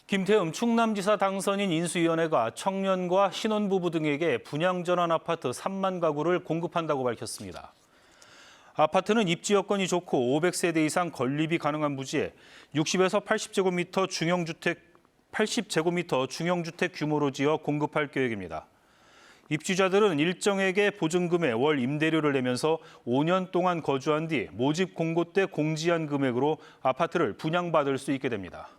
김태흠 충남지사 당선인 인수위원회가 청년과 신혼부부 등에게 분양전환 아파트 3만 가구를 공급한다고 밝혔습니다. 아파트는 입지 여건이 좋고 500세대 이상 건립이 가능한 부지에 60에서 80제곱미터 중형주택 규모로 지어 공급할 계획입니다. 입주자들은 일정액의 보증금에 월 임대료를 내면서 5년 동안 거주한 뒤 모집 공고 때 공지한 금액으로 아파트를 분양받을 수 있게 됩니다.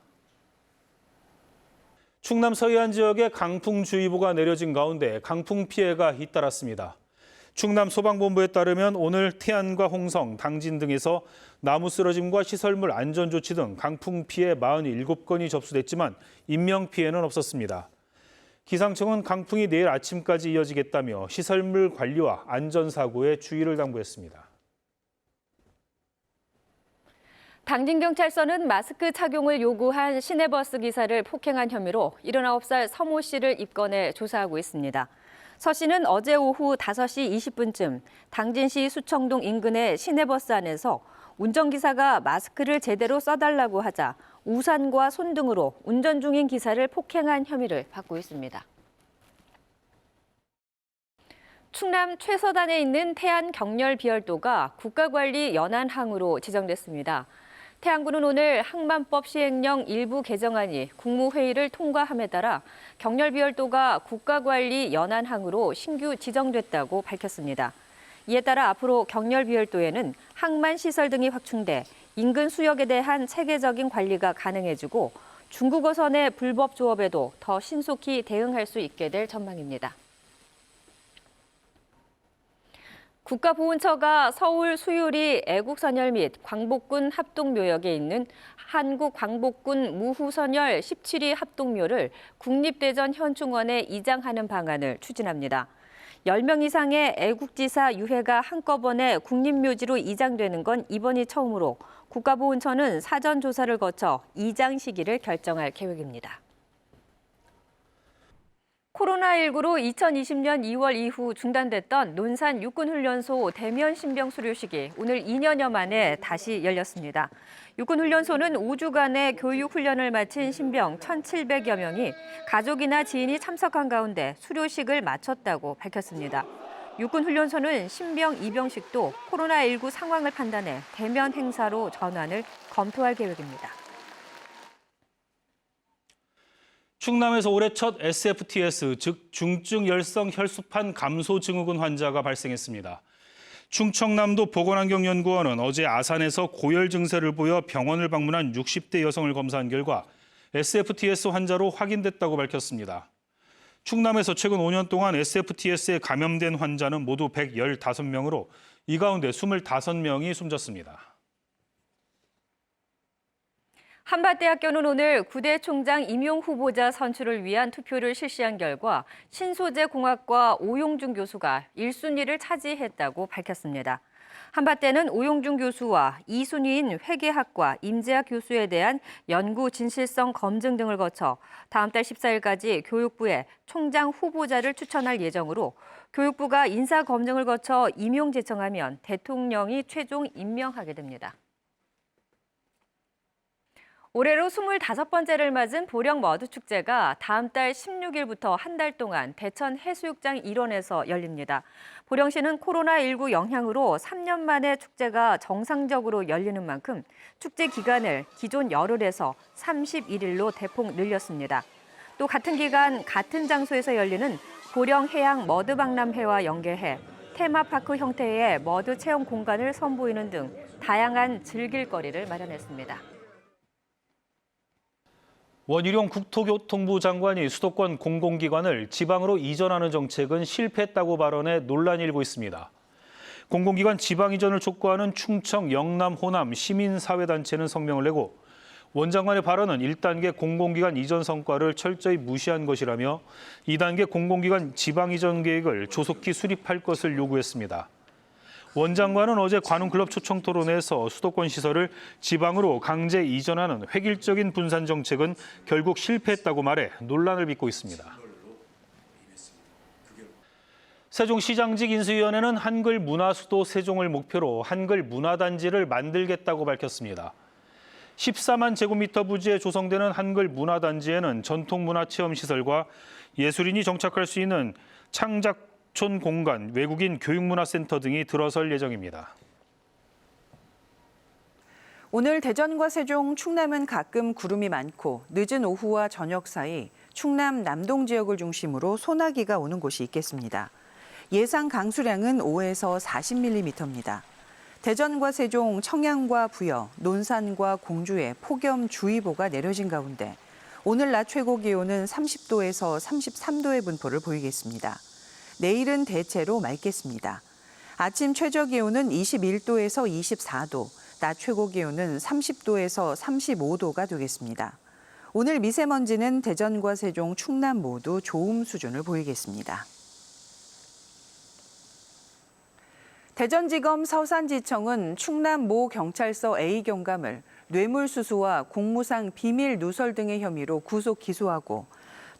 충남 서해안 지역에 강풍주의보가 내려진 가운데 강풍 피해가 잇따랐습니다. 충남 소방본부에 따르면 오늘 태안과 홍성, 당진 등에서 나무 쓰러짐과 시설물 안전조치 등 강풍 피해 47건이 접수됐지만 인명피해는 없었습니다. 기상청은 강풍이 내일 아침까지 이어지겠다며 시설물 관리와 안전사고에 주의를 당부했습니다. 당진경찰서는 마스크 착용을 요구한 시내버스 기사를 폭행한 혐의로 79살 서모 씨를 입건해 조사하고 있습니다. 서 씨는 어제 오후 5시 20분쯤 당진시 수청동 인근의 시내버스 안에서 운전기사가 마스크를 제대로 써달라고 하자 우산과 손 등으로 운전 중인 기사를 폭행한 혐의를 받고 있습니다. 충남 최서단에 있는 태안 경렬 비열도가 국가관리 연안항으로 지정됐습니다. 태안군은 오늘 항만법 시행령 일부 개정안이 국무회의를 통과함에 따라 경렬비열도가 국가관리 연안항으로 신규 지정됐다고 밝혔습니다. 이에 따라 앞으로 경렬비열도에는 항만시설 등이 확충돼 인근 수역에 대한 체계적인 관리가 가능해지고 중국어선의 불법 조업에도 더 신속히 대응할 수 있게 될 전망입니다. 국가보훈처가 서울 수유리 애국선열 및 광복군 합동묘역에 있는 한국광복군 무후선열 17위 합동묘를 국립대전 현충원에 이장하는 방안을 추진합니다. 10명 이상의 애국지사 유해가 한꺼번에 국립묘지로 이장되는 건 이번이 처음으로 국가보훈처는 사전 조사를 거쳐 이장 시기를 결정할 계획입니다. 코로나19로 2020년 2월 이후 중단됐던 논산 육군훈련소 대면 신병 수료식이 오늘 2년여 만에 다시 열렸습니다. 육군훈련소는 5주간의 교육훈련을 마친 신병 1,700여 명이 가족이나 지인이 참석한 가운데 수료식을 마쳤다고 밝혔습니다. 육군훈련소는 신병 입영식도 코로나19 상황을 판단해 대면 행사로 전환을 검토할 계획입니다. 충남에서 올해 첫 SFTS, 즉 중증 열성 혈소판 감소 증후군 환자가 발생했습니다. 충청남도 보건환경연구원은 어제 아산에서 고열 증세를 보여 병원을 방문한 60대 여성을 검사한 결과 SFTS 환자로 확인됐다고 밝혔습니다. 충남에서 최근 5년 동안 SFTS에 감염된 환자는 모두 115명으로 이 가운데 25명이 숨졌습니다. 한밭대학교는 오늘 구대 총장 임용 후보자 선출을 위한 투표를 실시한 결과 신소재공학과 오용준 교수가 1순위를 차지했다고 밝혔습니다. 한밭대는 오용준 교수와 2순위인 회계학과 임재학 교수에 대한 연구 진실성 검증 등을 거쳐 다음 달 14일까지 교육부에 총장 후보자를 추천할 예정으로 교육부가 인사 검증을 거쳐 임용 제청하면 대통령이 최종 임명하게 됩니다. 올해로 25번째를 맞은 보령 머드축제가 다음 달 16일부터 한 달 동안 대천 해수욕장 일원에서 열립니다. 보령시는 코로나19 영향으로 3년 만에 축제가 정상적으로 열리는 만큼 축제 기간을 기존 열흘에서 31일로 대폭 늘렸습니다. 또 같은 기간 같은 장소에서 열리는 보령 해양 머드박람회와 연계해 테마파크 형태의 머드 체험 공간을 선보이는 등 다양한 즐길 거리를 마련했습니다. 원희룡 국토교통부 장관이 수도권 공공기관을 지방으로 이전하는 정책은 실패했다고 발언해 논란이 일고 있습니다. 공공기관 지방 이전을 촉구하는 충청, 영남, 호남 시민사회단체는 성명을 내고 원 장관의 발언은 1단계 공공기관 이전 성과를 철저히 무시한 것이라며 2단계 공공기관 지방 이전 계획을 조속히 수립할 것을 요구했습니다. 원 장관은 어제 관훈클럽 초청 토론회에서 수도권 시설을 지방으로 강제 이전하는 획일적인 분산 정책은 결국 실패했다고 말해 논란을 빚고 있습니다. 세종시장직 인수위원회는 한글 문화수도 세종을 목표로 한글 문화단지를 만들겠다고 밝혔습니다. 14만 제곱미터 부지에 조성되는 한글 문화단지에는 전통문화체험시설과 예술인이 정착할 수 있는 창작촌 공간, 외국인 교육문화센터 등이 들어설 예정입니다. 오늘 대전과 세종, 충남은 가끔 구름이 많고 늦은 오후와 저녁 사이 충남 남동 지역을 중심으로 소나기가 오는 곳이 있겠습니다. 예상 강수량은 5에서 40mm입니다. 대전과 세종, 청양과 부여, 논산과 공주에 폭염주의보가 내려진 가운데 오늘 낮 최고 기온은 30도에서 33도의 분포를 보이겠습니다. 내일은 대체로 맑겠습니다. 아침 최저 기온은 21도에서 24도, 낮 최고 기온은 30도에서 35도가 되겠습니다. 오늘 미세먼지는 대전과 세종, 충남 모두 좋음 수준을 보이겠습니다. 대전지검 서산지청은 충남 모 경찰서 A 경감을 뇌물수수와 공무상 비밀 누설 등의 혐의로 구속 기소하고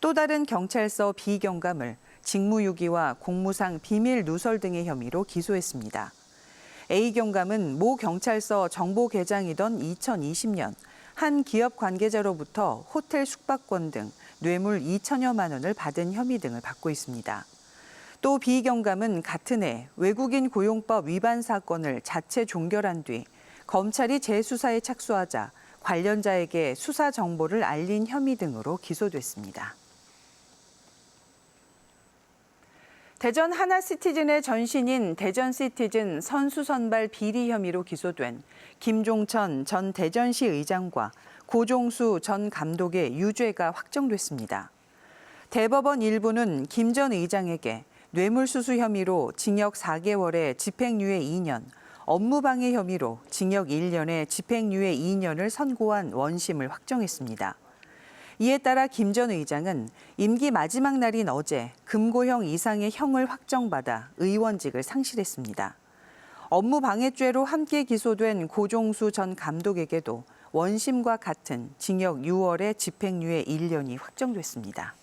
또 다른 경찰서 B 경감을 직무유기와 공무상 비밀 누설 등의 혐의로 기소했습니다. A 경감은 모 경찰서 정보계장이던 2020년 한 기업 관계자로부터 호텔 숙박권 등 뇌물 2천여만 원을 받은 혐의 등을 받고 있습니다. 또 B 경감은 같은 해 외국인 고용법 위반 사건을 자체 종결한 뒤 검찰이 재수사에 착수하자 관련자에게 수사 정보를 알린 혐의 등으로 기소됐습니다. 대전 하나시티즌의 전신인 대전시티즌 선수 선발 비리 혐의로 기소된 김종천 전 대전시 의장과 고종수 전 감독의 유죄가 확정됐습니다. 대법원 1부는 김 전 의장에게 뇌물수수 혐의로 징역 4개월에 집행유예 2년, 업무방해 혐의로 징역 1년에 집행유예 2년을 선고한 원심을 확정했습니다. 이에 따라 김 전 의장은 임기 마지막 날인 어제 금고형 이상의 형을 확정받아 의원직을 상실했습니다. 업무방해죄로 함께 기소된 고종수 전 감독에게도 원심과 같은 징역 6월에 집행유예 1년이 확정됐습니다.